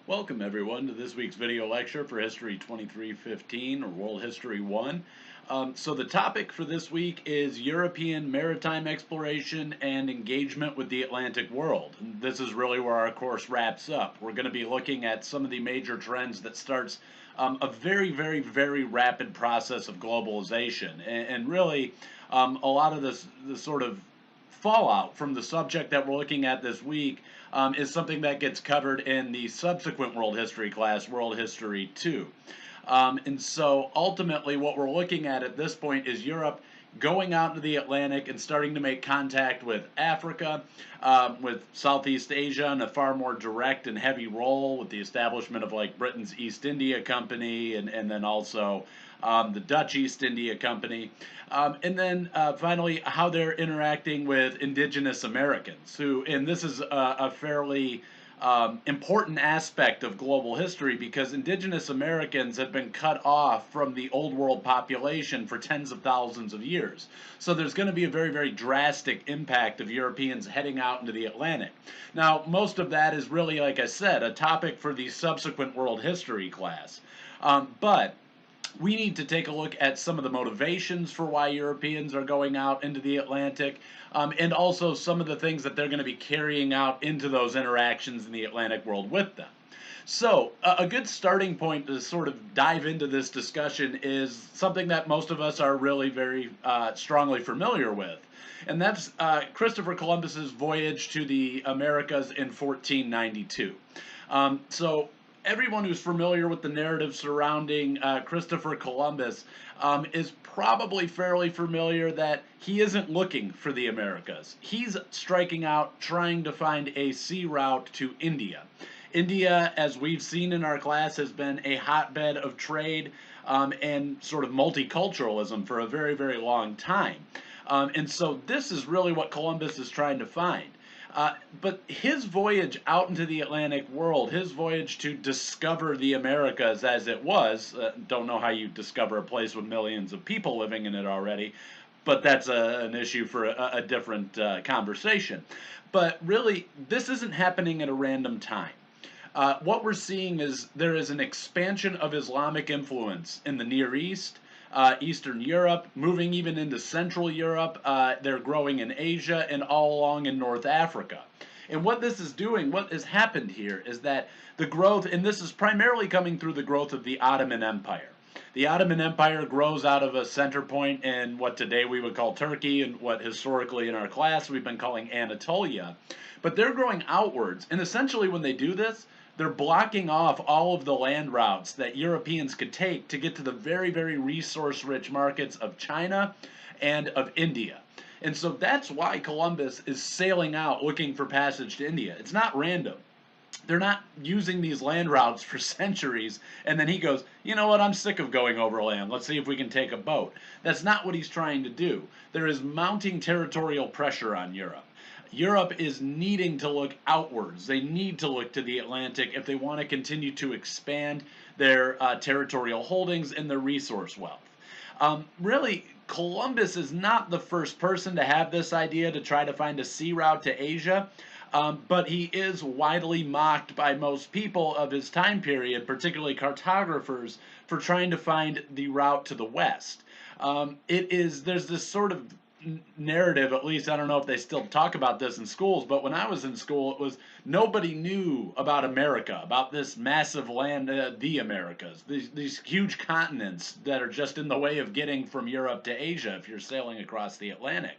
Welcome everyone to this week's video lecture for History 2315 or World History 1. So the topic for this week is European maritime exploration and engagement with the Atlantic world. And this is really where our course wraps up. We're going to be looking at some of the major trends that starts a very rapid process of globalization. And really a lot of this sort of fallout from the subject that we're looking at this week is something that gets covered in the subsequent world history class, World History 2. And so ultimately, what we're looking at this point is Europe going out into the Atlantic and starting to make contact with Africa, with Southeast Asia in a far more direct and heavy role with the establishment of like Britain's East India Company and then also the Dutch East India Company. And then finally, how they're interacting with indigenous Americans, who, and this is a fairly important aspect of global history because indigenous Americans have been cut off from the old world population for tens of thousands of years. So there's going to be a very drastic impact of Europeans heading out into the Atlantic. Now, most of that is really, like I said, a topic for the subsequent world history class. But we need to take a look at some of the motivations for why Europeans are going out into the Atlantic, and also some of the things that they're going to be carrying out into those interactions in the Atlantic world with them. So, a good starting point to sort of dive into this discussion is something that most of us are really very strongly familiar with, and that's Christopher Columbus's voyage to the Americas in 1492. So, everyone who's familiar with the narrative surrounding Christopher Columbus is probably fairly familiar that he isn't looking for the Americas. He's striking out trying to find a sea route to India. India, as we've seen in our class, has been a hotbed of trade and sort of multiculturalism for a very long time. And so this is really what Columbus is trying to find. But his voyage out into the Atlantic world, his voyage to discover the Americas as it was, don't know how you discover a place with millions of people living in it already, but that's an issue for a different conversation. But really, this isn't happening at a random time. What we're seeing is there is an expansion of Islamic influence in the Near East, Eastern Europe, moving even into Central Europe. They're growing in Asia and all along in North Africa. And what this is doing, what has happened here, is that the growth, and this is primarily coming through the growth of the Ottoman Empire. The Ottoman Empire grows out of a center point in what today we would call Turkey and what historically in our class we've been calling Anatolia. But they're growing outwards, and essentially when they do this, they're blocking off all of the land routes that Europeans could take to get to the very resource-rich markets of China and of India. And so that's why Columbus is sailing out looking for passage to India. It's not random. They're not using these land routes for centuries, and then he goes, you know what, I'm sick of going overland. Let's see if we can take a boat. That's not what he's trying to do. There is mounting territorial pressure on Europe. Europe is needing to look outwards. They need to look to the Atlantic if they want to continue to expand their territorial holdings and their resource wealth. Really, Columbus is not the first person to have this idea to try to find a sea route to Asia, but he is widely mocked by most people of his time period, particularly cartographers, for trying to find the route to the west. There's this sort of narrative, at least I don't know if they still talk about this in schools, but when I was in school, it was nobody knew about America, about this massive land, the Americas, these huge continents that are just in the way of getting from Europe to Asia if you're sailing across the Atlantic.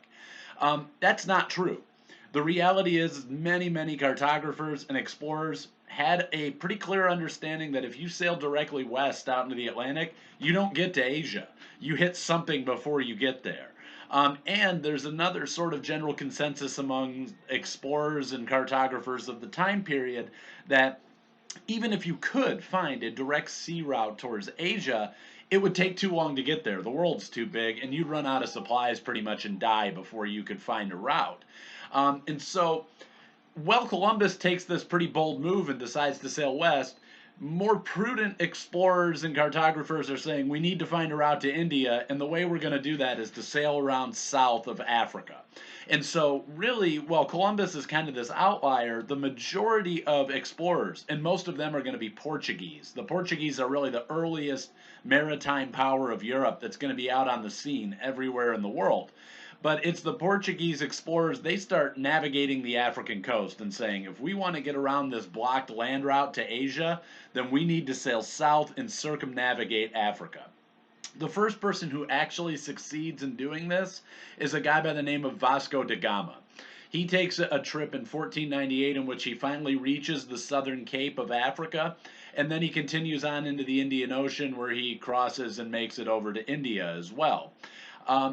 That's not true. The reality is many cartographers and explorers had a pretty clear understanding that if you sail directly west out into the Atlantic, you don't get to Asia. You hit something before you get there. And there's another sort of general consensus among explorers and cartographers of the time period that even if you could find a direct sea route towards Asia, it would take too long to get there. The world's too big, and you'd run out of supplies pretty much and die before you could find a route. And so, while Columbus takes this pretty bold move and decides to sail west, more prudent explorers and cartographers are saying we need to find a route to India, and the way we're going to do that is to sail around south of Africa. And so, really, while Columbus is kind of this outlier, the majority of explorers, and most of them are going to be Portuguese. The Portuguese are really the earliest maritime power of Europe that's going to be out on the scene everywhere in the world. But it's the Portuguese explorers, they start navigating the African coast and saying, if we want to get around this blocked land route to Asia, then we need to sail south and circumnavigate Africa. The first person who actually succeeds in doing this is a guy by the name of Vasco da Gama. He takes a trip in 1498 in which he finally reaches the southern cape of Africa, and then he continues on into the Indian Ocean where he crosses and makes it over to India as well.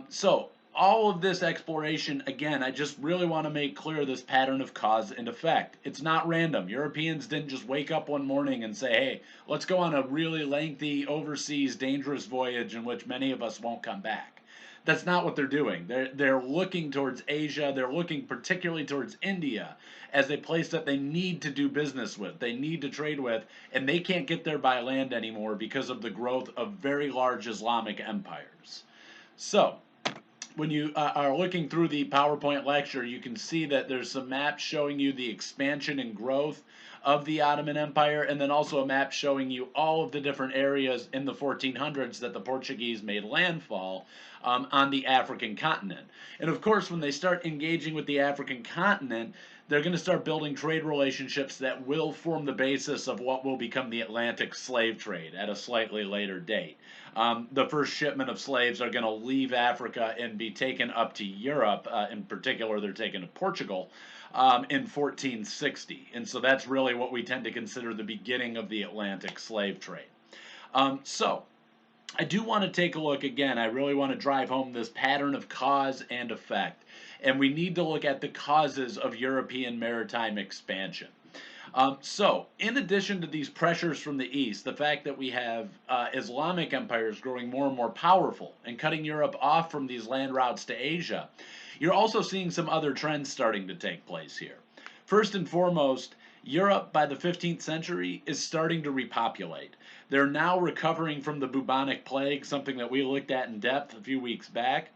So all of this exploration, again, I just really want to make clear this pattern of cause and effect. It's not random. Europeans didn't just wake up one morning and say, hey, let's go on a really lengthy, overseas, dangerous voyage in which many of us won't come back. That's not what they're doing. They're looking towards Asia. They're looking particularly towards India as a place that they need to do business with, they need to trade with, and they can't get there by land anymore because of the growth of very large Islamic empires. So, when you are looking through the PowerPoint lecture, you can see that there's some maps showing you the expansion and growth of the Ottoman Empire, and then also a map showing you all of the different areas in the 1400s that the Portuguese made landfall on the African continent. And of course, when they start engaging with the African continent, they're going to start building trade relationships that will form the basis of what will become the Atlantic slave trade at a slightly later date. The first shipment of slaves are going to leave Africa and be taken up to Europe. In particular, they're taken to Portugal in 1460. And so that's really what we tend to consider the beginning of the Atlantic slave trade. So I do want to take a look again. I really want to drive home this pattern of cause and effect. And we need to look at the causes of European maritime expansion. So, in addition to these pressures from the east, the fact that we have Islamic empires growing more and more powerful and cutting Europe off from these land routes to Asia, you're also seeing some other trends starting to take place here. First and foremost, Europe by the 15th century is starting to repopulate. They're now recovering from the bubonic plague, something that we looked at in depth a few weeks back,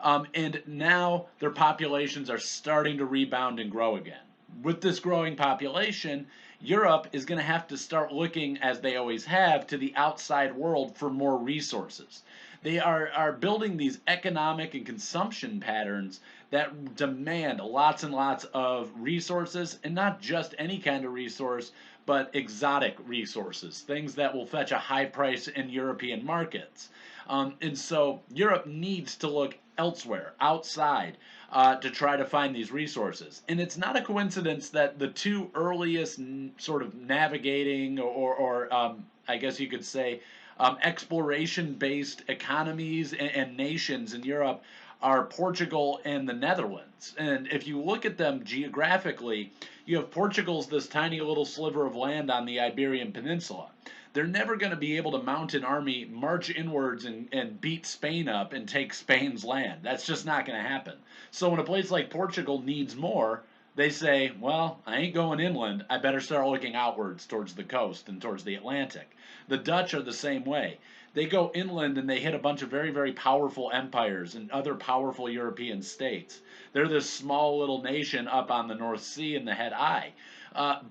and now their populations are starting to rebound and grow again. With this growing population, Europe is going to have to start looking, as they always have, to the outside world for more resources. They are building these economic and consumption patterns that demand lots and lots of resources, and not just any kind of resource, but exotic resources, things that will fetch a high price in European markets. And so Europe needs to look elsewhere, outside, to try to find these resources. And it's not a coincidence that the two earliest sort of navigating or I guess you could say, exploration-based economies and nations in Europe are Portugal and the Netherlands. And if you look at them geographically, you have Portugal's this tiny little sliver of land on the Iberian Peninsula. They're never going to be able to mount an army, march inwards, and beat Spain up and take Spain's land. That's just not going to happen. So when a place like Portugal needs more, they say, well, I ain't going inland. I better start looking outwards towards the coast and towards the Atlantic. The Dutch are the same way. They go inland and they hit a bunch of very, very powerful empires and other powerful European states. They're this small little nation up on the North Sea in the head eye.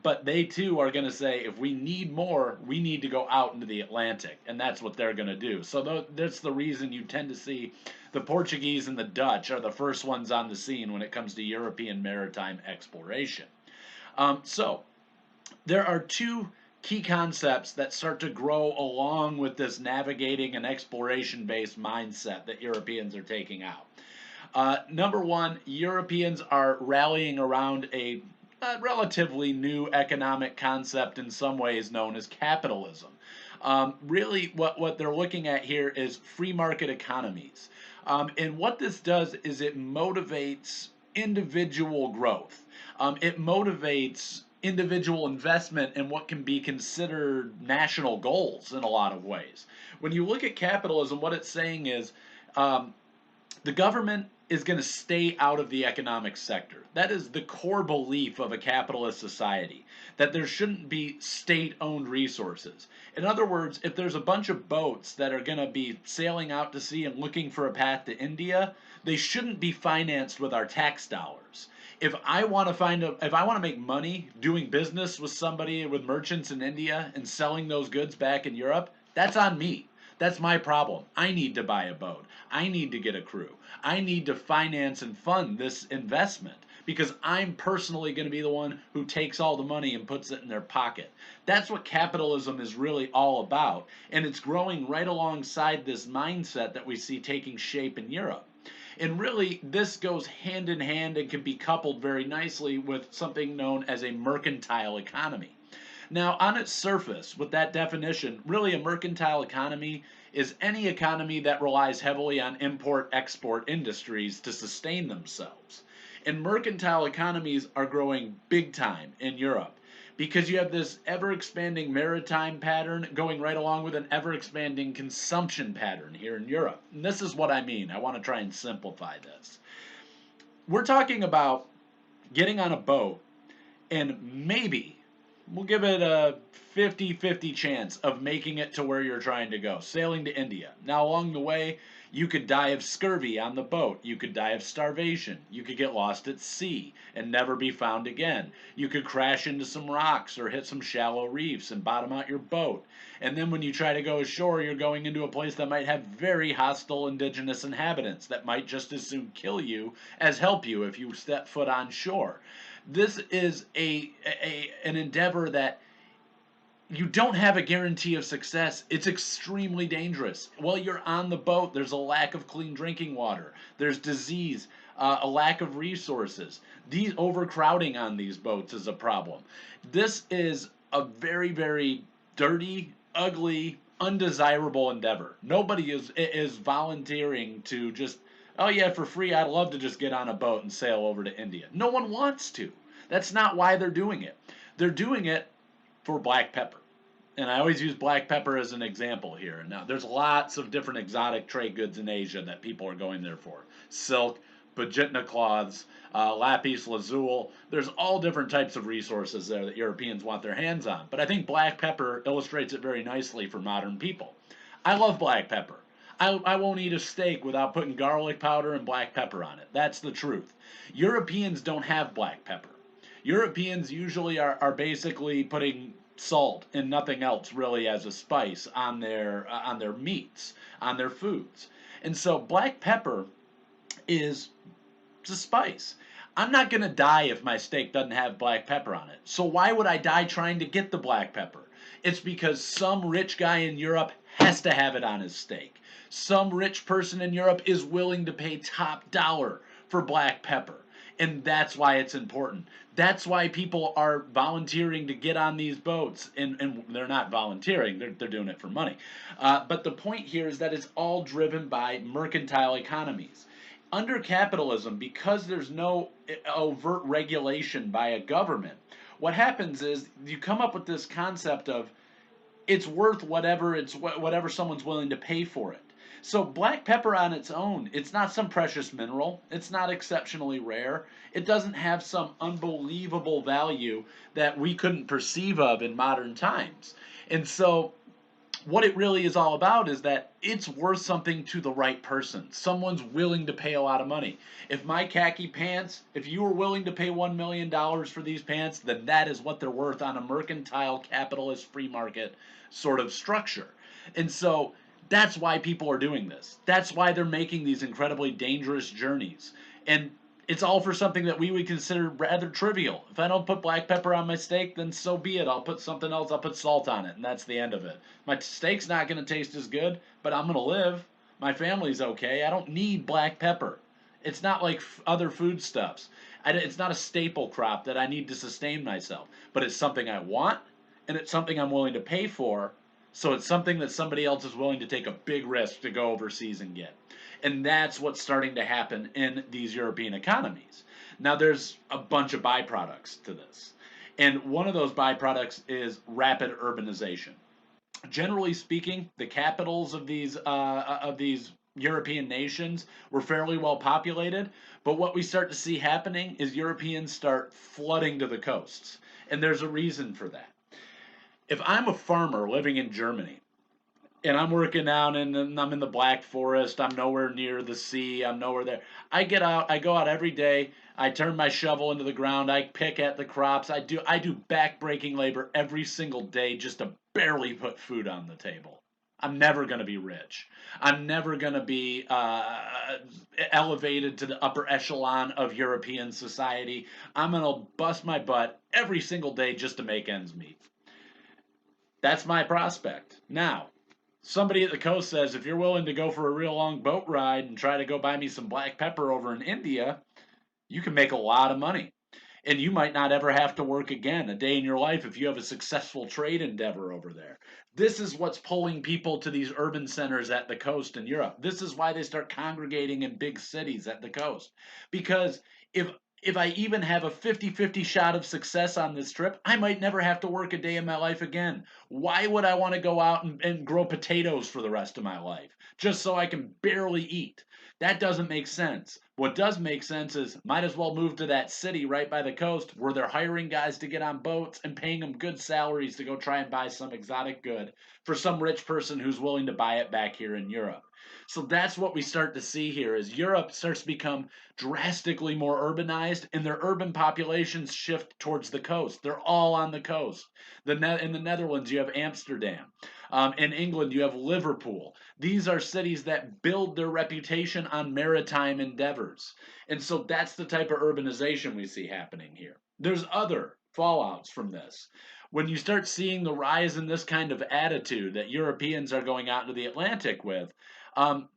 But they too are going to say, if we need more, we need to go out into the Atlantic, and that's what they're going to do. So that's the reason you tend to see the Portuguese and the Dutch are the first ones on the scene when it comes to European maritime exploration. So there are two key concepts that start to grow along with this navigating and exploration-based mindset that Europeans are taking out. Number one, Europeans are rallying around a relatively new economic concept in some ways known as capitalism. Really, what they're looking at here is free market economies. And what this does is it motivates individual growth. It motivates individual investment in what can be considered national goals in a lot of ways. When you look at capitalism, what it's saying is the government is going to stay out of the economic sector. That is the core belief of a capitalist society, that there shouldn't be state-owned resources. In other words, if there's a bunch of boats that are going to be sailing out to sea and looking for a path to India, they shouldn't be financed with our tax dollars. If I want to make money doing business with somebody, with merchants in India and selling those goods back in Europe, that's on me. That's my problem. I need to buy a boat. I need to get a crew. I need to finance and fund this investment because I'm personally going to be the one who takes all the money and puts it in their pocket. That's what capitalism is really all about, and it's growing right alongside this mindset that we see taking shape in Europe. And really, this goes hand in hand and can be coupled very nicely with something known as a mercantile economy. Now, on its surface, with that definition, really a mercantile economy is any economy that relies heavily on import-export industries to sustain themselves. And mercantile economies are growing big time in Europe because you have this ever-expanding maritime pattern going right along with an ever-expanding consumption pattern here in Europe. And this is what I mean. I want to try and simplify this. We're talking about getting on a boat and maybe we'll give it a 50-50 chance of making it to where you're trying to go, sailing to India. Now, along the way, you could die of scurvy on the boat. You could die of starvation. You could get lost at sea and never be found again. You could crash into some rocks or hit some shallow reefs and bottom out your boat. And then when you try to go ashore, you're going into a place that might have very hostile indigenous inhabitants that might just as soon kill you as help you if you step foot on shore. This is an endeavor that you don't have a guarantee of success. It's extremely dangerous. While you're on the boat, there's a lack of clean drinking water. There's disease, a lack of resources. These overcrowding on these boats is a problem. This is a very, very dirty, ugly, undesirable endeavor. Nobody is volunteering to just, oh yeah, for free, I'd love to just get on a boat and sail over to India. No one wants to. That's not why they're doing it. They're doing it for black pepper. And I always use black pepper as an example here. Now, there's lots of different exotic trade goods in Asia that people are going there for. Silk, Pajitna cloths, lapis lazuli. There's all different types of resources there that Europeans want their hands on. But I think black pepper illustrates it very nicely for modern people. I love black pepper. I won't eat a steak without putting garlic powder and black pepper on it. That's the truth. Europeans don't have black pepper. Europeans usually are basically putting salt and nothing else really as a spice on their meats, on their foods. And so black pepper is a spice. I'm not going to die if my steak doesn't have black pepper on it. So why would I die trying to get the black pepper? It's because some rich guy in Europe has to have it on his steak. Some rich person in Europe is willing to pay top dollar for black pepper. And that's why it's important. That's why people are volunteering to get on these boats. And they're not volunteering, they're doing it for money. But the point here is that it's all driven by mercantile economies. Under capitalism, because there's no overt regulation by a government, what happens is you come up with this concept of it's worth whatever someone's willing to pay for it. So black pepper on its own, it's not some precious mineral. It's not exceptionally rare. It doesn't have some unbelievable value that we couldn't perceive of in modern times. And so what it really is all about is that it's worth something to the right person. Someone's willing to pay a lot of money. If my khaki pants, if you were willing to pay $1 million for these pants, then that is what they're worth on a mercantile capitalist free market sort of structure. And so that's why people are doing this. That's why they're making these incredibly dangerous journeys. And it's all for something that we would consider rather trivial. If I don't put black pepper on my steak, then so be it. I'll put something else. I'll put salt on it, and that's the end of it. My steak's not going to taste as good, but I'm going to live. My family's okay. I don't need black pepper. It's not like other foodstuffs. It's not a staple crop that I need to sustain myself. But it's something I want, and it's something I'm willing to pay for. So it's something that somebody else is willing to take a big risk to go overseas and get. And that's what's starting to happen in these European economies. Now, there's a bunch of byproducts to this. And one of those byproducts is rapid urbanization. Generally speaking, the capitals of these European nations were fairly well populated, but what we start to see happening is Europeans start flooding to the coasts. And there's a reason for that. If I'm a farmer living in Germany and I'm working out and I'm in the Black Forest, I'm nowhere near the sea, I'm nowhere there. I get out, I go out every day, I turn my shovel into the ground, I pick at the crops, I do back-breaking labor every single day just to barely put food on the table. I'm never going to be rich. I'm never going to be elevated to the upper echelon of European society. I'm going to bust my butt every single day just to make ends meet. That's my prospect. Now, somebody at the coast says, if you're willing to go for a real long boat ride and try to go buy me some black pepper over in India, you can make a lot of money. And you might not ever have to work again a day in your life if you have a successful trade endeavor over there. This is what's pulling people to these urban centers at the coast in Europe. This is why they start congregating in big cities at the coast. Because if I even have a 50-50 shot of success on this trip, I might never have to work a day in my life again. Why would I want to go out and grow potatoes for the rest of my life just so I can barely eat? That doesn't make sense. What does make sense is might as well move to that city right by the coast where they're hiring guys to get on boats and paying them good salaries to go try and buy some exotic good for some rich person who's willing to buy it back here in Europe. So that's what we start to see here is Europe starts to become drastically more urbanized and their urban populations shift towards the coast. They're all on the coast. In the Netherlands, you have Amsterdam. In England, you have Liverpool. These are cities that build their reputation on maritime endeavors. And so that's the type of urbanization we see happening here. There's other fallouts from this. When you start seeing the rise in this kind of attitude that Europeans are going out into the Atlantic with, um,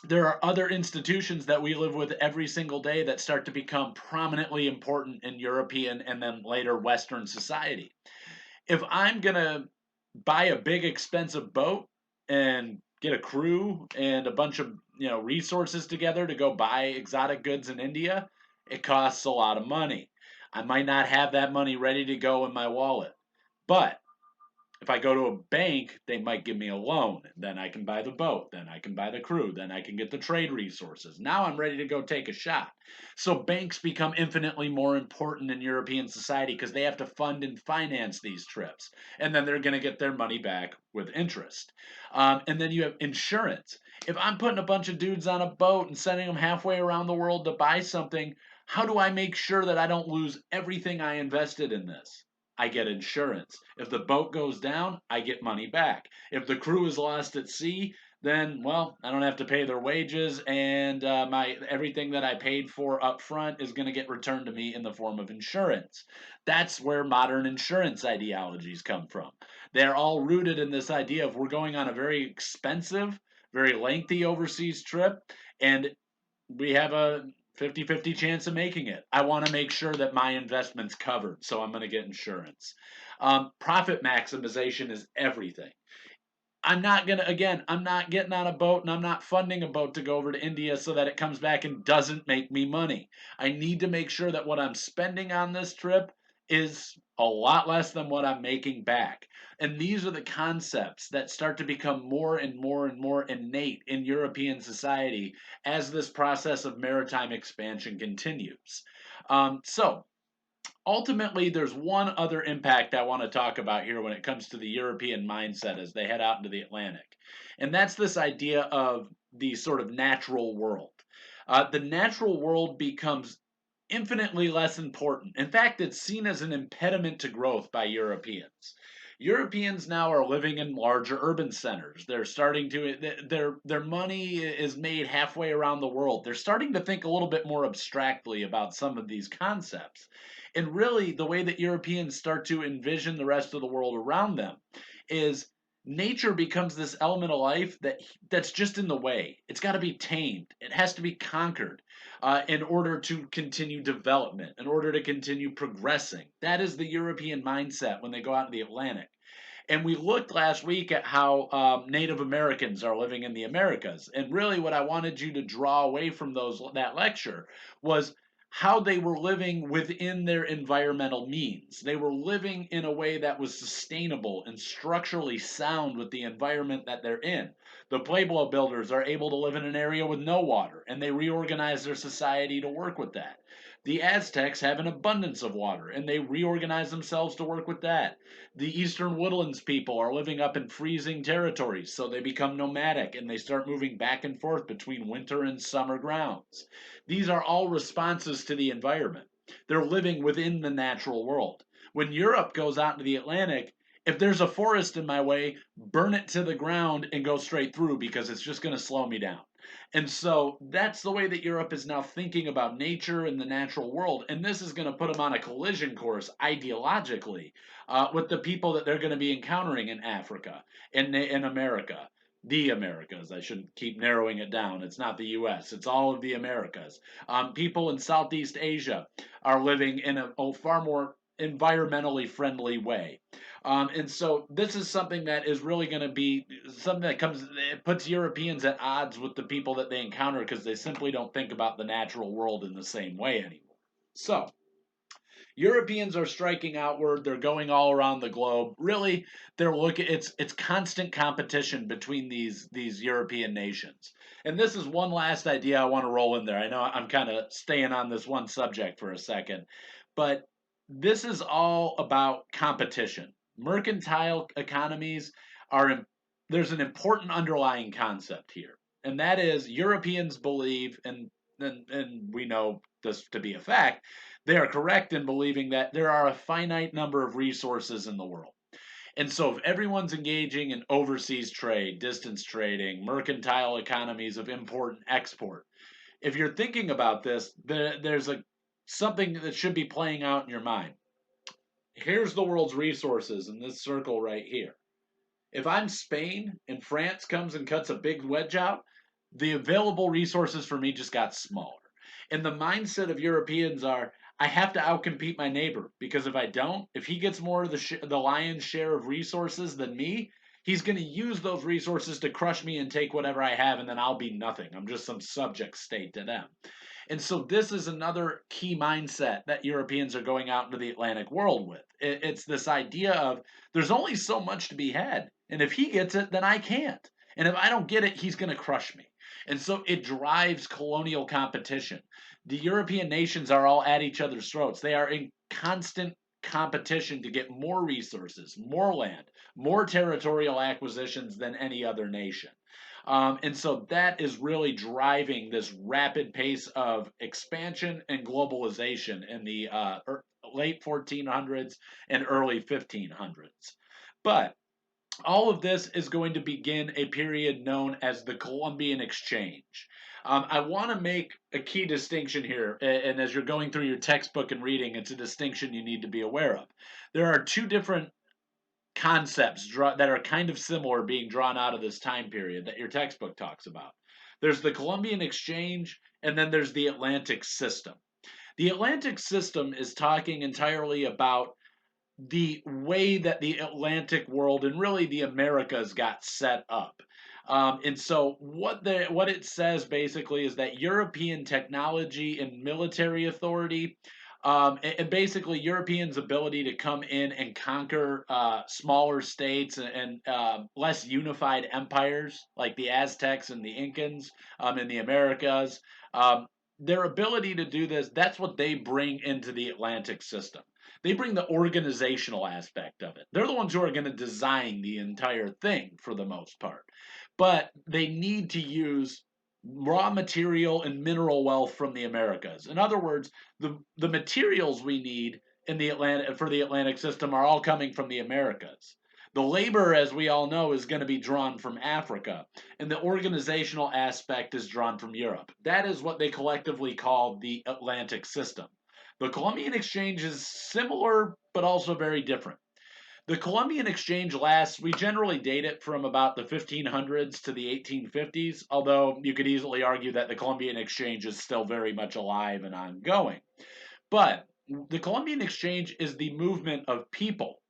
there are other institutions that we live with every single day that start to become prominently important in European and then later Western society. If I'm going to buy a big expensive boat and get a crew and a bunch of resources together to go buy exotic goods in India, it costs a lot of money. I might not have that money ready to go in my wallet. But if I go to a bank, they might give me a loan. Then I can buy the boat. Then I can buy the crew. Then I can get the trade resources. Now I'm ready to go take a shot. So banks become infinitely more important in European society because they have to fund and finance these trips. And then they're going to get their money back with interest. And then you have insurance. If I'm putting a bunch of dudes on a boat and sending them halfway around the world to buy something, how do I make sure that I don't lose everything I invested in this? I get insurance. If the boat goes down, I get money back. If the crew is lost at sea, then well, I don't have to pay their wages, and my everything that I paid for up front is going to get returned to me in the form of insurance. That's where modern insurance ideologies come from. They're all rooted in this idea of we're going on a very expensive, very lengthy overseas trip, and we have a 50-50 chance of making it. I want to make sure that my investment's covered, so I'm going to get insurance. Profit maximization is everything. I'm not getting on a boat and I'm not funding a boat to go over to India so that it comes back and doesn't make me money. I need to make sure that what I'm spending on this trip is a lot less than what I'm making back. And these are the concepts that start to become more and more and more innate in European society as this process of maritime expansion continues. So, ultimately, there's one other impact I want to talk about here when it comes to the European mindset as they head out into the Atlantic. And that's this idea of the sort of natural world. The natural world becomes infinitely less important. In fact, it's seen as an impediment to growth by Europeans. Europeans now are living in larger urban centers. They're starting to their money is made halfway around the world. They're starting to think a little bit more abstractly about some of these concepts. And really the way that Europeans start to envision the rest of the world around them is nature becomes this element of life that's just in the way. It's got to be tamed. It has to be conquered in order to continue development, in order to continue progressing. That is the European mindset when they go out in the Atlantic. And we looked last week at how Native Americans are living in the Americas. And really, what I wanted you to draw away from that lecture was how they were living within their environmental means. They were living in a way that was sustainable and structurally sound with the environment that they're in. The Pueblo builders are able to live in an area with no water, and they reorganize their society to work with that. The Aztecs have an abundance of water, and they reorganize themselves to work with that. The Eastern Woodlands people are living up in freezing territories, so they become nomadic and they start moving back and forth between winter and summer grounds. These are all responses to the environment. They're living within the natural world. When Europe goes out into the Atlantic, if there's a forest in my way, burn it to the ground and go straight through because it's just going to slow me down. And so that's the way that Europe is now thinking about nature and the natural world. And this is going to put them on a collision course ideologically with the people that they're going to be encountering in Africa, in America, the Americas. I shouldn't keep narrowing it down. It's not the U.S., it's all of the Americas. People in Southeast Asia are living in a far more environmentally friendly way. And so this is something that is really going to be something that it puts Europeans at odds with the people that they encounter because they simply don't think about the natural world in the same way anymore. So, Europeans are striking outward. They're going all around the globe. Really, they're looking. It's constant competition between these European nations. And this is one last idea I want to roll in there. I know I'm kind of staying on this one subject for a second, but this is all about competition. Mercantile economies are. There's an important underlying concept here, and that is Europeans believe, and we know this to be a fact, they are correct in believing that there are a finite number of resources in the world. And so, if everyone's engaging in overseas trade, distance trading, mercantile economies of import and export, if you're thinking about this, there's something that should be playing out in your mind. Here's the world's resources in this circle right here. If I'm Spain and France comes and cuts a big wedge out, the available resources for me just got smaller. And the mindset of Europeans are, I have to outcompete my neighbor because if I don't, if he gets more of the lion's share of resources than me, he's going to use those resources to crush me and take whatever I have, and then I'll be nothing. I'm just some subject state to them. And so this is another key mindset that Europeans are going out into the Atlantic world with. It's this idea of there's only so much to be had. And if he gets it, then I can't. And if I don't get it, he's going to crush me. And so it drives colonial competition. The European nations are all at each other's throats. They are in constant competition to get more resources, more land, more territorial acquisitions than any other nation. And so that is really driving this rapid pace of expansion and globalization in the late 1400s and early 1500s. But all of this is going to begin a period known as the Columbian Exchange. I want to make a key distinction here, and as you're going through your textbook and reading, it's a distinction you need to be aware of. There are two different concepts that are kind of similar being drawn out of this time period that your textbook talks about. There's the Columbian Exchange, and then there's the Atlantic System. The Atlantic System is talking entirely about the way that the Atlantic world and really the Americas got set up. And so what it says basically is that European technology and military authority, and basically Europeans' ability to come in and conquer smaller states and less unified empires like the Aztecs and the Incans in the Americas. Their ability to do this, that's what they bring into the Atlantic system. They bring the organizational aspect of it. They're the ones who are going to design the entire thing for the most part. But they need to use raw material and mineral wealth from the Americas. In other words, the materials we need in the Atlantic for the Atlantic system are all coming from the Americas. The labor, as we all know, is going to be drawn from Africa, and the organizational aspect is drawn from Europe. That is what they collectively call the Atlantic system. The Columbian Exchange is similar, but also very different. The Columbian Exchange lasts, we generally date it from about the 1500s to the 1850s, although you could easily argue that the Columbian Exchange is still very much alive and ongoing. But the Columbian Exchange is the movement of people,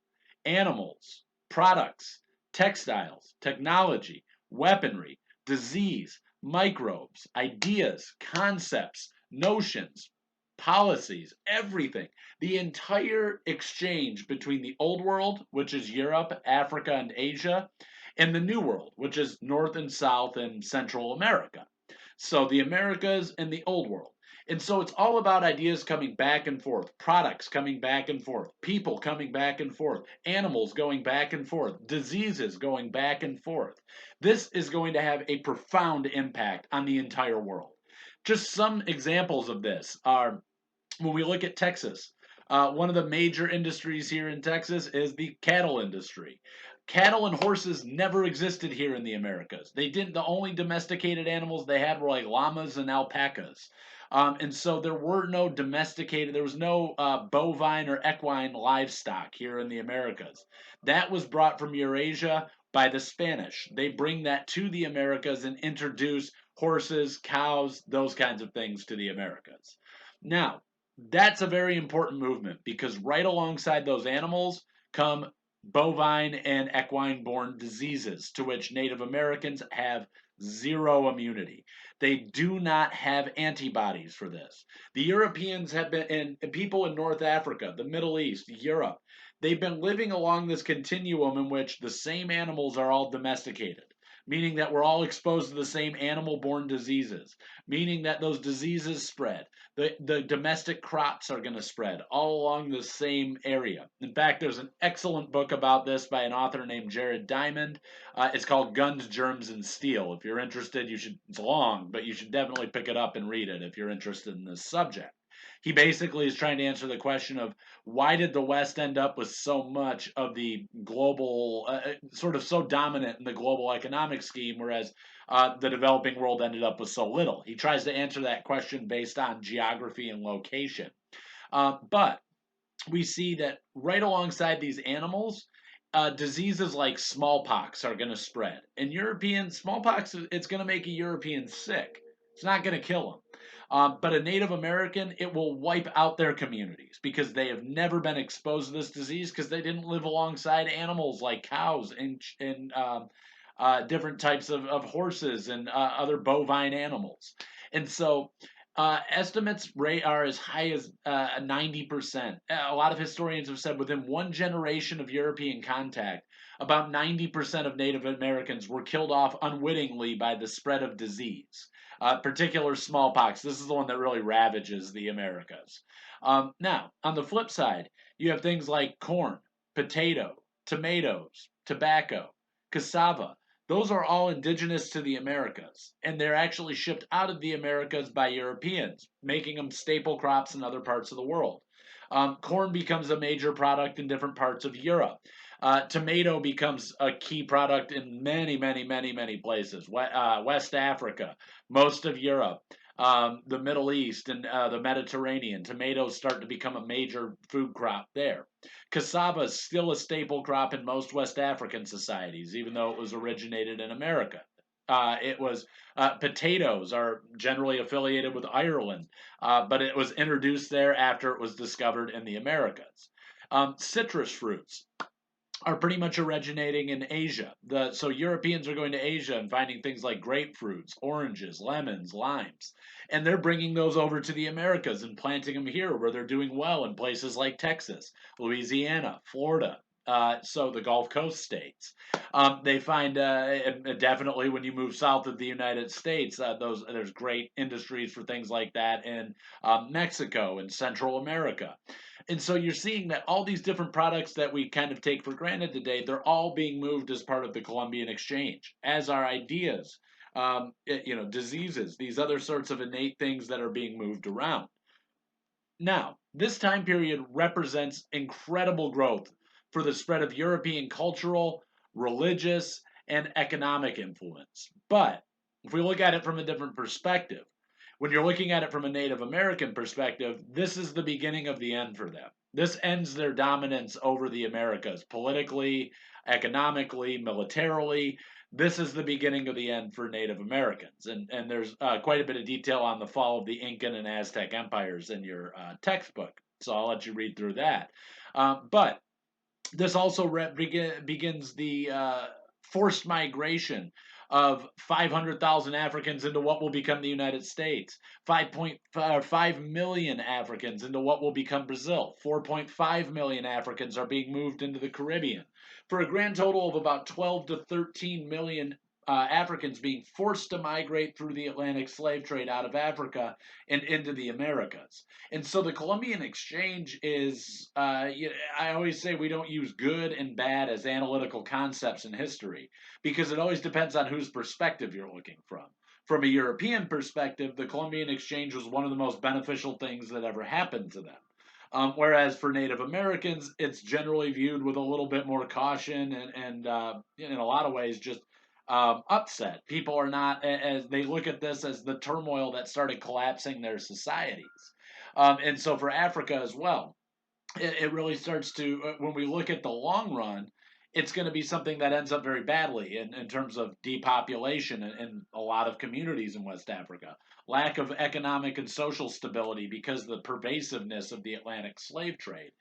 animals, products, textiles, technology, weaponry, disease, microbes, ideas, concepts, notions, policies, everything. The entire exchange between the old world, which is Europe, Africa, and Asia, and the new world, which is North and South and Central America. So the Americas and the old world. And so it's all about ideas coming back and forth, products coming back and forth, people coming back and forth, animals going back and forth, diseases going back and forth. This is going to have a profound impact on the entire world. Just some examples of this are when we look at Texas. One of the major industries here in Texas is the cattle industry. Cattle and horses never existed here in the Americas. They didn't. The only domesticated animals they had were like llamas and alpacas. And so there were no domesticated, there was no bovine or equine livestock here in the Americas. That was brought from Eurasia by the Spanish. They bring that to the Americas and introduce horses, cows, those kinds of things to the Americas. Now, that's a very important movement because right alongside those animals come bovine and equine borne diseases to which Native Americans have zero immunity. They do not have antibodies for this. The Europeans have been, and people in North Africa, the Middle East, Europe, they've been living along this continuum in which the same animals are all domesticated, meaning that we're all exposed to the same animal borne diseases, meaning that those diseases spread. The domestic crops are going to spread all along the same area. In fact, there's an excellent book about this by an author named Jared Diamond. It's called Guns, Germs, and Steel. If you're interested, you should, it's long, but you should definitely pick it up and read it if you're interested in this subject. He basically is trying to answer the question of why did the West end up with so much of the global, sort of so dominant in the global economic scheme, whereas the developing world ended up with so little. He tries to answer that question based on geography and location. But we see that right alongside these animals, diseases like smallpox are going to spread. And European smallpox, it's going to make a European sick. It's not going to kill them. But a Native American, it will wipe out their communities because they have never been exposed to this disease because they didn't live alongside animals like cows and different types of horses and other bovine animals. And so estimates are as high as 90%. A lot of historians have said within one generation of European contact, about 90% of Native Americans were killed off unwittingly by the spread of disease, particular smallpox. This is the one that really ravages the Americas. Now, on the flip side, you have things like corn, potato, tomatoes, tobacco, cassava. Those are all indigenous to the Americas, and they're actually shipped out of the Americas by Europeans, making them staple crops in other parts of the world. Corn becomes a major product in different parts of Europe. Tomato becomes a key product in many, many, many, many places. West Africa, most of Europe, the Middle East, and the Mediterranean. Tomatoes start to become a major food crop there. Cassava is still a staple crop in most West African societies, even though it was originated in America. It was Potatoes are generally affiliated with Ireland, but it was introduced there after it was discovered in the Americas. Citrus fruits are pretty much originating in Asia. So Europeans are going to Asia and finding things like grapefruits, oranges, lemons, limes, and they're bringing those over to the Americas and planting them here where they're doing well in places like Texas, Louisiana, Florida. So the Gulf Coast states, they find definitely when you move south of the United States, there's great industries for things like that in Mexico and Central America. And so you're seeing that all these different products that we kind of take for granted today, they're all being moved as part of the Columbian Exchange, as are ideas, diseases, these other sorts of innate things that are being moved around. Now, this time period represents incredible growth for the spread of European cultural, religious, and economic influence. But if we look at it from a different perspective, when you're looking at it from a Native American perspective, this is the beginning of the end for them. This ends their dominance over the Americas politically, economically, militarily. This is the beginning of the end for Native Americans. And there's quite a bit of detail on the fall of the Incan and Aztec empires in your textbook. So I'll let you read through that. But this also begins the forced migration of 500,000 Africans into what will become the United States, 5 million Africans into what will become Brazil, 4.5 million Africans are being moved into the Caribbean, for a grand total of about 12 to 13 million Africans being forced to migrate through the Atlantic slave trade out of Africa and into the Americas. And so the Columbian Exchange is, I always say we don't use good and bad as analytical concepts in history because it always depends on whose perspective you're looking from. From a European perspective, the Columbian Exchange was one of the most beneficial things that ever happened to them. Whereas for Native Americans, it's generally viewed with a little bit more caution and in a lot of ways just upset. People are not, as they look at this as the turmoil that started collapsing their societies. And so for Africa as well, it really starts to, when we look at the long run, it's going to be something that ends up very badly in terms of depopulation in a lot of communities in West Africa, lack of economic and social stability because of the pervasiveness of the Atlantic slave trade.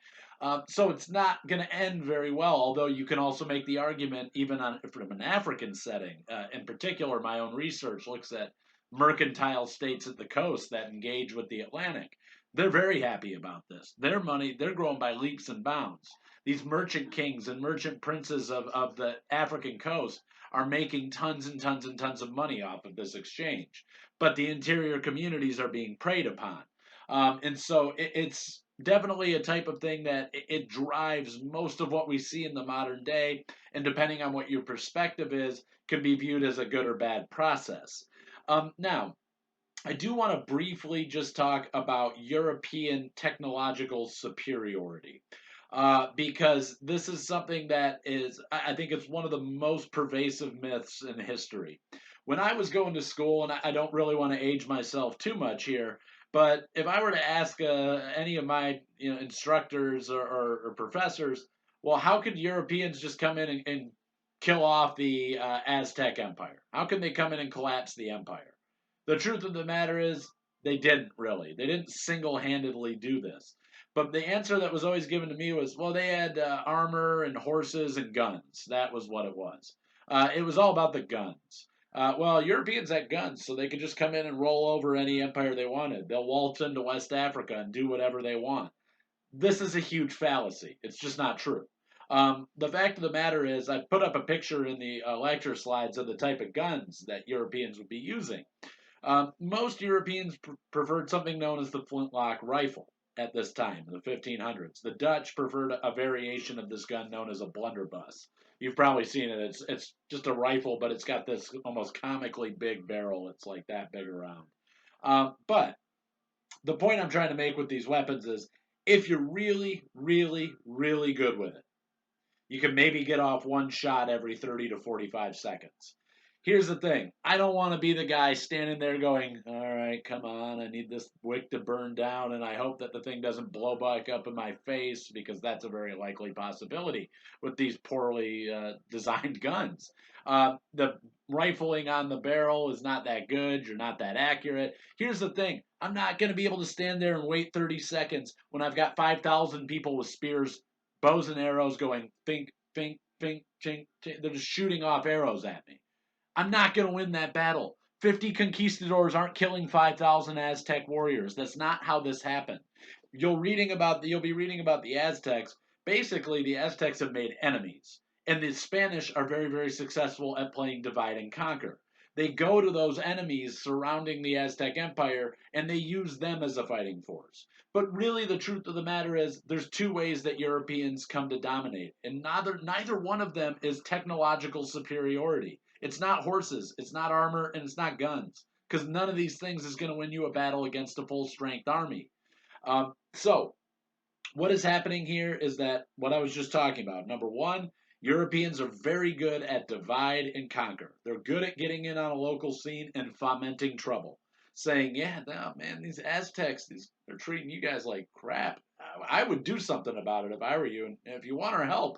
So it's not going to end very well, although you can also make the argument, even from an African setting. In particular, my own research looks at mercantile states at the coast that engage with the Atlantic. They're very happy about this. Their money, they're growing by leaps and bounds. These merchant kings and merchant princes of the African coast are making tons and tons and tons of money off of this exchange. But the interior communities are being preyed upon. And so it's definitely a type of thing that it drives most of what we see in the modern day. And depending on what your perspective is, can be viewed as a good or bad process. Now, I do want to briefly just talk about European technological superiority. Because this is something that is, I think it's one of the most pervasive myths in history. When I was going to school, and I don't really want to age myself too much here, but if I were to ask any of my instructors or professors, well, how could Europeans just come in and kill off the Aztec Empire? How can they come in and collapse the empire? The truth of the matter is, they didn't really. They didn't single handedly do this. But the answer that was always given to me was, well, they had armor and horses and guns. That was what it was. It was all about the guns. Well, Europeans had guns, so they could just come in and roll over any empire they wanted. They'll waltz into West Africa and do whatever they want. This is a huge fallacy. It's just not true. The fact of the matter is, I put up a picture in the lecture slides of the type of guns that Europeans would be using. Most Europeans preferred something known as the flintlock rifle at this time, in the 1500s. The Dutch preferred a variation of this gun known as a blunderbuss. You've probably seen it. It's just a rifle, but it's got this almost comically big barrel. It's like that big around. But the point I'm trying to make with these weapons is if you're really, really, really good with it, you can maybe get off one shot every 30 to 45 seconds. Here's the thing. I don't want to be the guy standing there going, all right, come on, I need this wick to burn down, and I hope that the thing doesn't blow back up in my face, because that's a very likely possibility with these poorly designed guns. The rifling on the barrel is not that good. You're not that accurate. Here's the thing. I'm not going to be able to stand there and wait 30 seconds when I've got 5,000 people with spears, bows and arrows going fink, fink, fink, chink, chink. They're just shooting off arrows at me. I'm not going to win that battle. 50 conquistadors aren't killing 5,000 Aztec warriors. That's not how this happened. You'll be reading about the Aztecs. Basically, the Aztecs have made enemies, and the Spanish are very, very successful at playing divide and conquer. They go to those enemies surrounding the Aztec Empire, and they use them as a fighting force. But really, the truth of the matter is, there's two ways that Europeans come to dominate, and neither one of them is technological superiority. It's not horses, it's not armor, and it's not guns, because none of these things is going to win you a battle against a full-strength army. So, what is happening here is that what I was just talking about. Number one, Europeans are very good at divide and conquer. They're good at getting in on a local scene and fomenting trouble. Saying, yeah, no, man, these Aztecs, they're treating you guys like crap. I would do something about it if I were you. And if you want our help,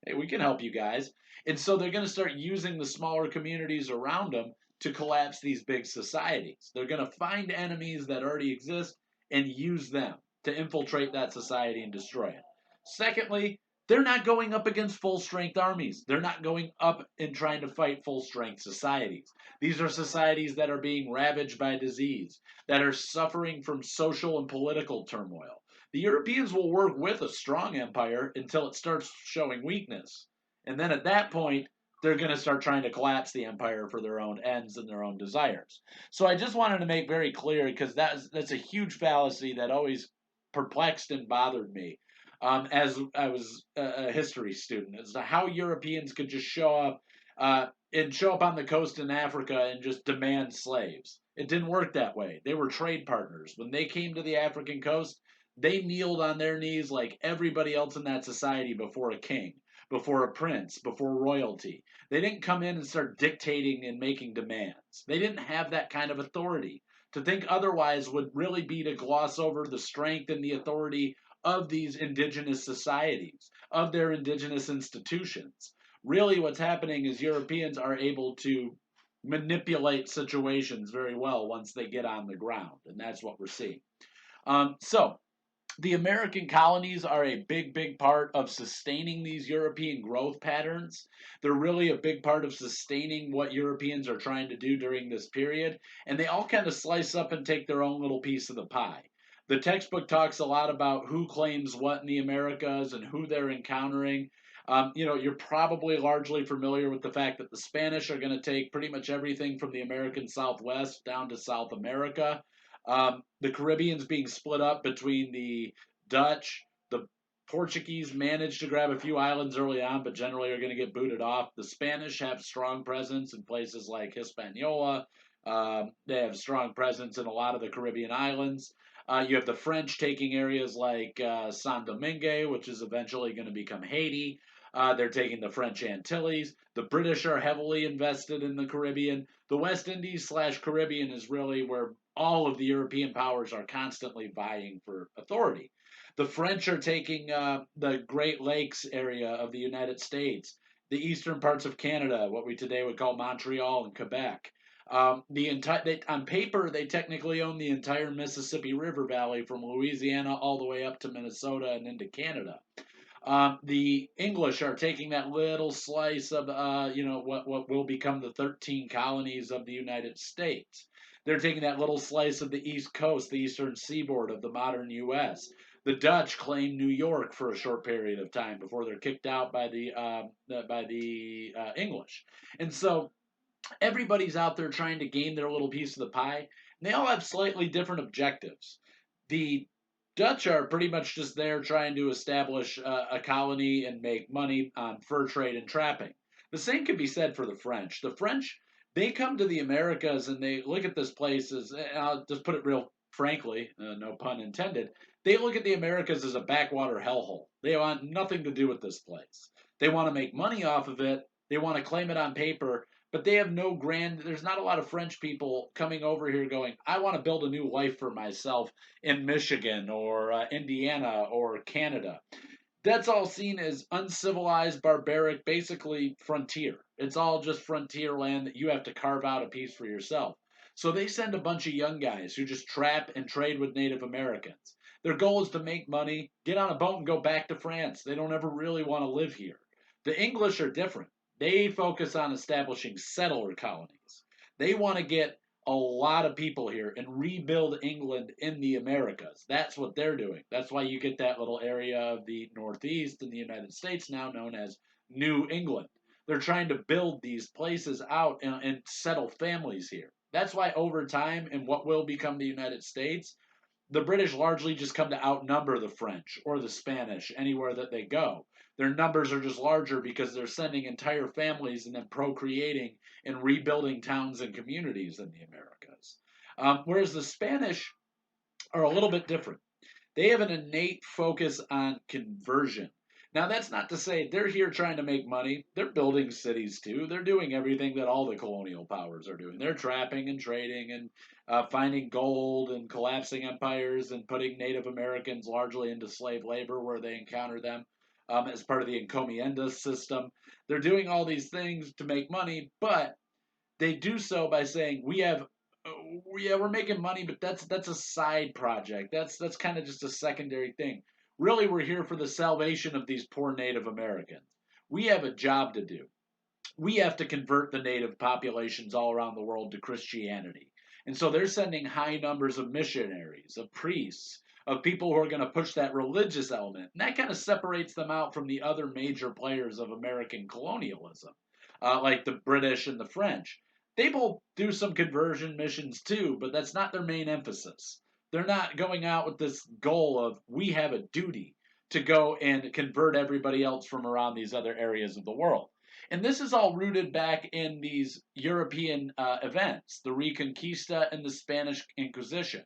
hey, we can help you guys. And so they're going to start using the smaller communities around them to collapse these big societies. They're going to find enemies that already exist and use them to infiltrate that society and destroy it. Secondly, They're not going up against full strength armies. They're not going up and trying to fight full strength societies. These are societies that are being ravaged by disease, that are suffering from social and political turmoil. The Europeans will work with a strong empire until it starts showing weakness. And then at that point, they're going to start trying to collapse the empire for their own ends and their own desires. So I just wanted to make very clear, because that's a huge fallacy that always perplexed and bothered me as I was a history student, as to how Europeans could just show up on the coast in Africa and just demand slaves. It didn't work that way. They were trade partners. When they came to the African coast, they kneeled on their knees like everybody else in that society before a king, before a prince, before royalty. They didn't come in and start dictating and making demands. They didn't have that kind of authority. To think otherwise would really be to gloss over the strength and the authority of these indigenous societies, of their indigenous institutions. Really, what's happening is Europeans are able to manipulate situations very well once they get on the ground, and that's what we're seeing. So, the American colonies are a big, big part of sustaining these European growth patterns. They're really a big part of sustaining what Europeans are trying to do during this period, and they all kind of slice up and take their own little piece of the pie. The textbook talks a lot about who claims what in the Americas and who they're encountering. You're probably largely familiar with the fact that the Spanish are going to take pretty much everything from the American Southwest down to South America. The Caribbean's being split up between the Dutch. The Portuguese managed to grab a few islands early on, but generally are going to get booted off. The Spanish have strong presence in places like Hispaniola. They have strong presence in a lot of the Caribbean islands. You have the French taking areas like San Domingue, which is eventually going to become Haiti. They're taking the French Antilles. The British are heavily invested in the Caribbean. The West Indies / Caribbean is really where all of the European powers are constantly vying for authority. The French are taking the Great Lakes area of the United States, the eastern parts of Canada, what we today would call Montreal and Quebec. On paper, they technically own the entire Mississippi River Valley from Louisiana all the way up to Minnesota and into Canada. The English are taking that little slice of, what will become the 13 colonies of the United States. They're taking that little slice of the East Coast, the eastern seaboard of the modern U.S. The Dutch claim New York for a short period of time before they're kicked out by the English. And so everybody's out there trying to gain their little piece of the pie. And they all have slightly different objectives. The Dutch are pretty much just there trying to establish a colony and make money on fur trade and trapping. The same can be said for the French. The French, they come to the Americas and they look at this place as, and I'll just put it real frankly, no pun intended, they look at the Americas as a backwater hellhole. They want nothing to do with this place. They want to make money off of it. They want to claim it on paper, but they have there's not a lot of French people coming over here going, I want to build a new life for myself in Michigan or Indiana or Canada. That's all seen as uncivilized, barbaric, basically frontier. It's all just frontier land that you have to carve out a piece for yourself. So they send a bunch of young guys who just trap and trade with Native Americans. Their goal is to make money, get on a boat, and go back to France. They don't ever really want to live here. The English are different. They focus on establishing settler colonies. They want to get a lot of people here and rebuild England in the Americas. That's what they're doing. That's why you get that little area of the Northeast in the United States now known as New England. They're trying to build these places out and settle families here. That's why over time, in what will become the United States, the British largely just come to outnumber the French or the Spanish anywhere that they go. Their numbers are just larger because they're sending entire families and then procreating and rebuilding towns and communities in the Americas. Whereas the Spanish are a little bit different. They have an innate focus on conversion. Now, that's not to say they're here trying to make money. They're building cities too. They're doing everything that all the colonial powers are doing. They're trapping and trading and finding gold and collapsing empires and putting Native Americans largely into slave labor where they encounter them as part of the encomienda system. They're doing all these things to make money, but they do so by saying we're making money, but that's a side project. That's kind of just a secondary thing. Really, we're here for the salvation of these poor Native Americans. We have a job to do. We have to convert the native populations all around the world to Christianity. And so they're sending high numbers of missionaries, of priests, of people who are going to push that religious element. And that kind of separates them out from the other major players of American colonialism, like the British and the French. They both do some conversion missions too, but that's not their main emphasis. They're not going out with this goal of we have a duty to go and convert everybody else from around these other areas of the world. And this is all rooted back in these European events, the Reconquista and the Spanish Inquisition.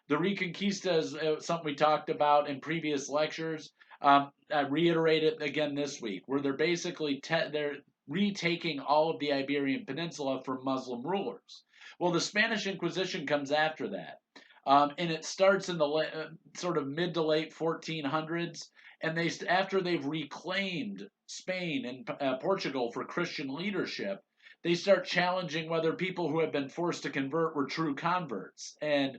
The Reconquista is something we talked about in previous lectures. I reiterate it again this week, where they're basically they're retaking all of the Iberian Peninsula from Muslim rulers. Well, the Spanish Inquisition comes after that. And it starts in the sort of mid to late 1400s, and after they've reclaimed Spain and Portugal for Christian leadership, they start challenging whether people who have been forced to convert were true converts, and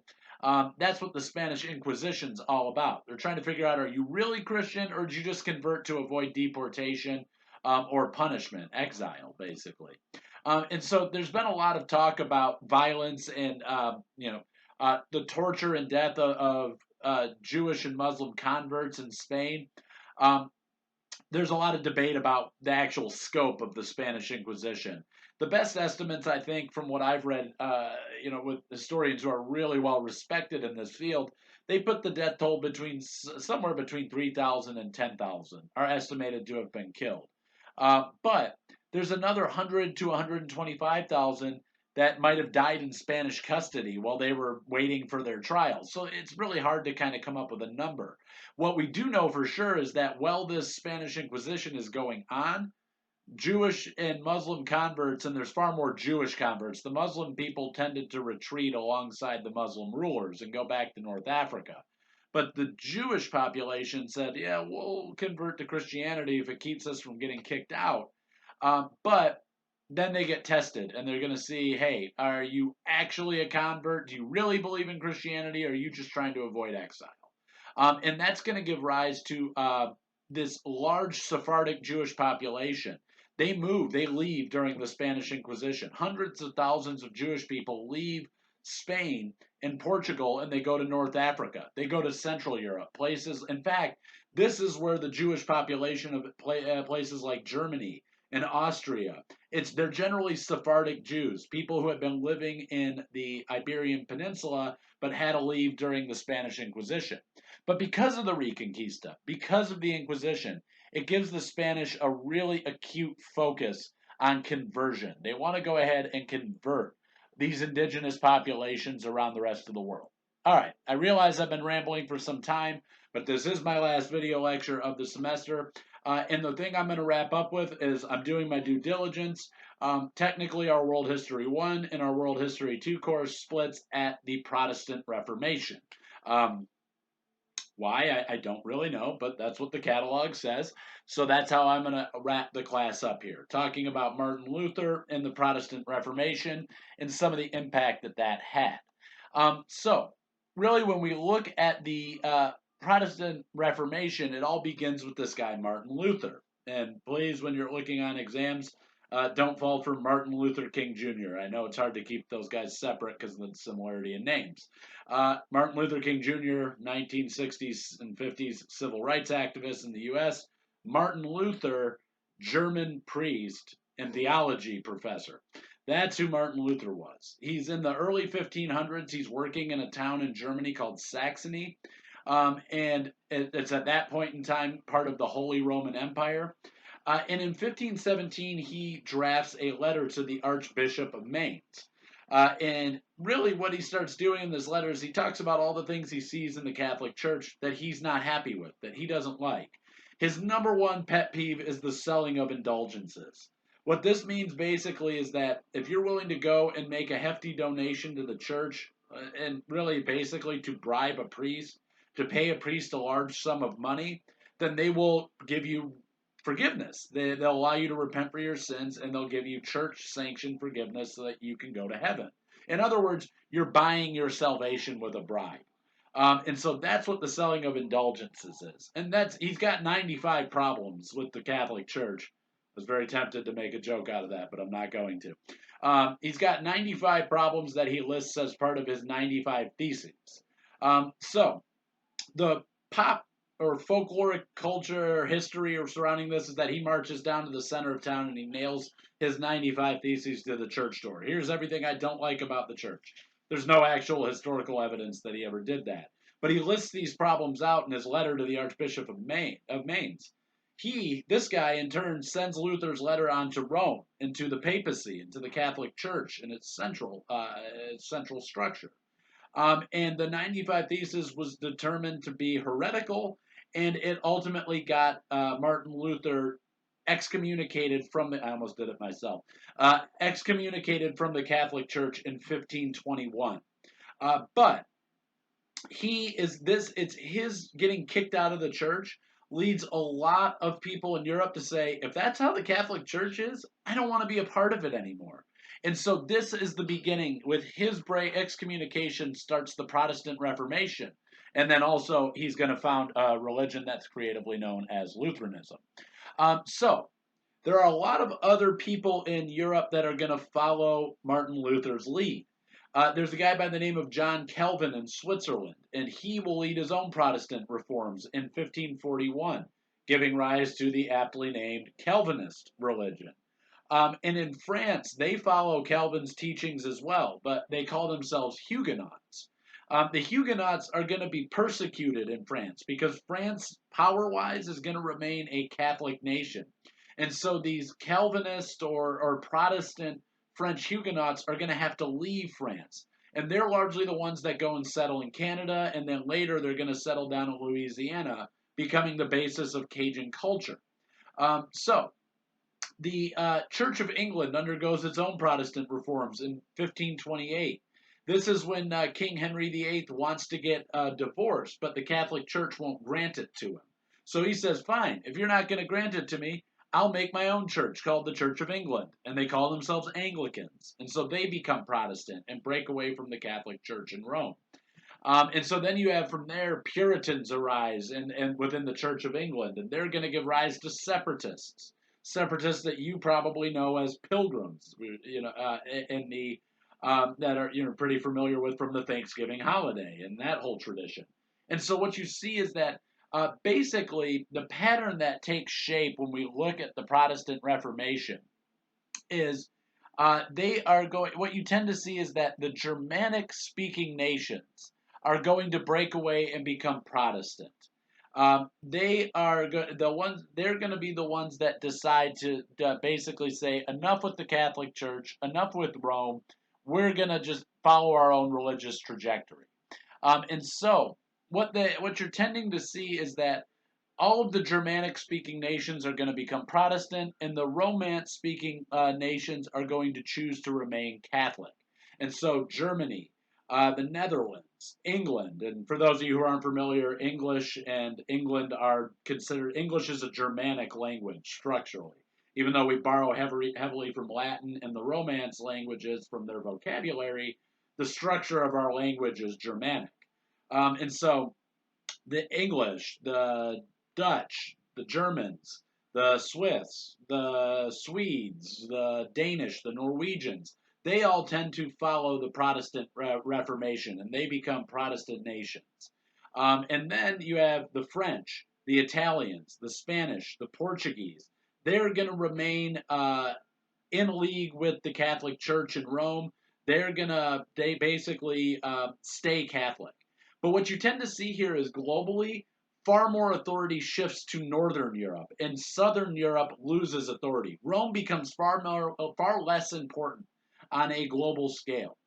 that's what the Spanish Inquisition's all about. They're trying to figure out: are you really Christian, or did you just convert to avoid deportation or punishment, exile, basically? And so there's been a lot of talk about violence and the torture and death of Jewish and Muslim converts in Spain. Um, there's a lot of debate about the actual scope of the Spanish Inquisition. The best estimates, I think, from what I've read, with historians who are really well respected in this field, they put the death toll between somewhere between 3,000 and 10,000 are estimated to have been killed. But there's another 100 to 125,000 that might have died in Spanish custody while they were waiting for their trials. So it's really hard to kind of come up with a number. What we do know for sure is that while this Spanish Inquisition is going on, Jewish and Muslim converts, and there's far more Jewish converts, the Muslim people tended to retreat alongside the Muslim rulers and go back to North Africa. But the Jewish population said, yeah, we'll convert to Christianity if it keeps us from getting kicked out. But then they get tested and they're going to see, hey, are you actually a convert? Do you really believe in Christianity? Or are you just trying to avoid exile? And that's going to give rise to this large Sephardic Jewish population. They leave during the Spanish Inquisition. Hundreds of thousands of Jewish people leave Spain and Portugal and they go to North Africa. They go to Central Europe, places. In fact, this is where the Jewish population of places like Germany and Austria, they're generally Sephardic Jews, people who have been living in the Iberian Peninsula but had to leave during the Spanish Inquisition. But because of the Reconquista, because of the Inquisition, it gives the Spanish a really acute focus on conversion. They want to go ahead and convert these indigenous populations around the rest of the world. All right, I realize I've been rambling for some time, but this is my last video lecture of the semester. And the thing I'm going to wrap up with is I'm doing my due diligence. Technically, our World History 1 and our World History 2 course splits at the Protestant Reformation. Why? I don't really know, but that's what the catalog says. So that's how I'm going to wrap the class up here, talking about Martin Luther and the Protestant Reformation and some of the impact that had. So really, when we look at the Protestant Reformation, it all begins with this guy, Martin Luther. And please, when you're looking on exams, don't fall for Martin Luther King Jr. I know it's hard to keep those guys separate because of the similarity in names. Martin Luther King Jr., 1960s and 50s civil rights activist in the U.S. Martin Luther, German priest and theology professor. That's who Martin Luther was. He's in the early 1500s. He's working in a town in Germany called Saxony. And it's at that point in time part of the Holy Roman Empire. And in 1517, he drafts a letter to the Archbishop of Mainz. And really what he starts doing in this letter is he talks about all the things he sees in the Catholic Church that he's not happy with, that he doesn't like. His number one pet peeve is the selling of indulgences. What this means basically is that if you're willing to go and make a hefty donation to the church, and really basically to bribe a priest, to pay a priest a large sum of money, then they will give you forgiveness. They'll allow you to repent for your sins, and they'll give you church-sanctioned forgiveness so that you can go to heaven. In other words, you're buying your salvation with a bribe. And so that's what the selling of indulgences is. And he's got 95 problems with the Catholic Church. I was very tempted to make a joke out of that, but I'm not going to. He's got 95 problems that he lists as part of his 95 theses. So the pop or folkloric culture or history or surrounding this is that he marches down to the center of town and he nails his 95 theses to the church door. Here's everything I don't like about the church. There's no actual historical evidence that he ever did that. But he lists these problems out in his letter to the Archbishop of Mainz. This guy, in turn, sends Luther's letter on to Rome and to the papacy and to the Catholic Church and its central structure. And the 95 Thesis was determined to be heretical, and it ultimately got Martin Luther excommunicated from the, I almost did it myself, excommunicated from the Catholic Church in 1521. But it's his getting kicked out of the church leads a lot of people in Europe to say, if that's how the Catholic Church is, I don't want to be a part of it anymore. And so this is the beginning. With his excommunication starts the Protestant Reformation. And then also he's going to found a religion that's creatively known as Lutheranism. So there are a lot of other people in Europe that are going to follow Martin Luther's lead. There's a guy by the name of John Calvin in Switzerland, and he will lead his own Protestant reforms in 1541, giving rise to the aptly named Calvinist religion. And in France, they follow Calvin's teachings as well, but they call themselves Huguenots. The Huguenots are going to be persecuted in France because France, power-wise, is going to remain a Catholic nation. And so these Calvinist or Protestant French Huguenots are going to have to leave France. And they're largely the ones that go and settle in Canada, and then later they're going to settle down in Louisiana, becoming the basis of Cajun culture. So the Church of England undergoes its own Protestant reforms in 1528. This is when King Henry VIII wants to get a divorce, but the Catholic Church won't grant it to him. So he says, fine, if you're not going to grant it to me, I'll make my own church called the Church of England. And they call themselves Anglicans. And so they become Protestant and break away from the Catholic Church in Rome. And so then you have from there Puritans arise and within the Church of England, and they're going to give rise to separatists. Separatists that you probably know as pilgrims, in the that are pretty familiar with from the Thanksgiving holiday and that whole tradition. And so what you see is that basically the pattern that takes shape when we look at the Protestant Reformation is they are going. What you tend to see is that the Germanic-speaking nations are going to break away and become Protestant. They are the ones. They're going to be the ones that decide to basically say enough with the Catholic Church, enough with Rome. We're going to just follow our own religious trajectory. And so what you're tending to see is that all of the Germanic-speaking nations are going to become Protestant, and the Romance-speaking nations are going to choose to remain Catholic. And so Germany, the Netherlands, England, and for those of you who aren't familiar, English and England are considered, English is a Germanic language structurally, even though we borrow heavily from Latin and the Romance languages from their vocabulary, the structure of our language is Germanic. And so the English, the Dutch, the Germans, the Swiss, the Swedes, the Danish, the Norwegians, they all tend to follow the Protestant Reformation, and they become Protestant nations. And then you have the French, the Italians, the Spanish, the Portuguese. They're going to remain in league with the Catholic Church in Rome. They basically stay Catholic. But what you tend to see here is globally, far more authority shifts to Northern Europe, and Southern Europe loses authority. Rome becomes far less important on a global scale.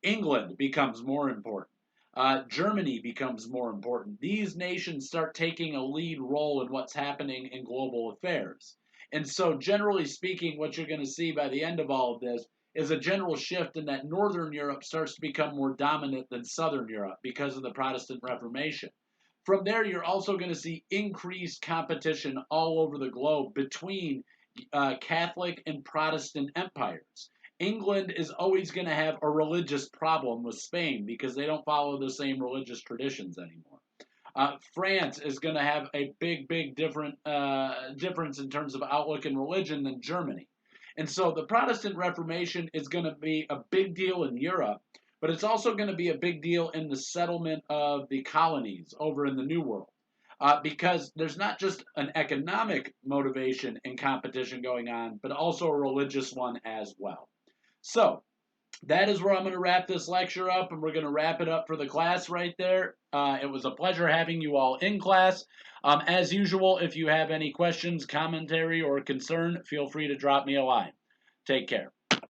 England becomes more important. Germany becomes more important. These nations start taking a lead role in what's happening in global affairs. And so, generally speaking, what you're going to see by the end of all of this is a general shift in that Northern Europe starts to become more dominant than Southern Europe because of the Protestant Reformation. From there, you're also going to see increased competition all over the globe between Catholic and Protestant empires. England is always going to have a religious problem with Spain because they don't follow the same religious traditions anymore. France is going to have a big difference in terms of outlook and religion than Germany. And so the Protestant Reformation is going to be a big deal in Europe, but it's also going to be a big deal in the settlement of the colonies over in the New World. Because there's not just an economic motivation and competition going on, but also a religious one as well. So, that is where I'm going to wrap this lecture up, and we're going to wrap it up for the class right there. It was a pleasure having you all in class. As usual, if you have any questions, commentary, or concern, feel free to drop me a line. Take care.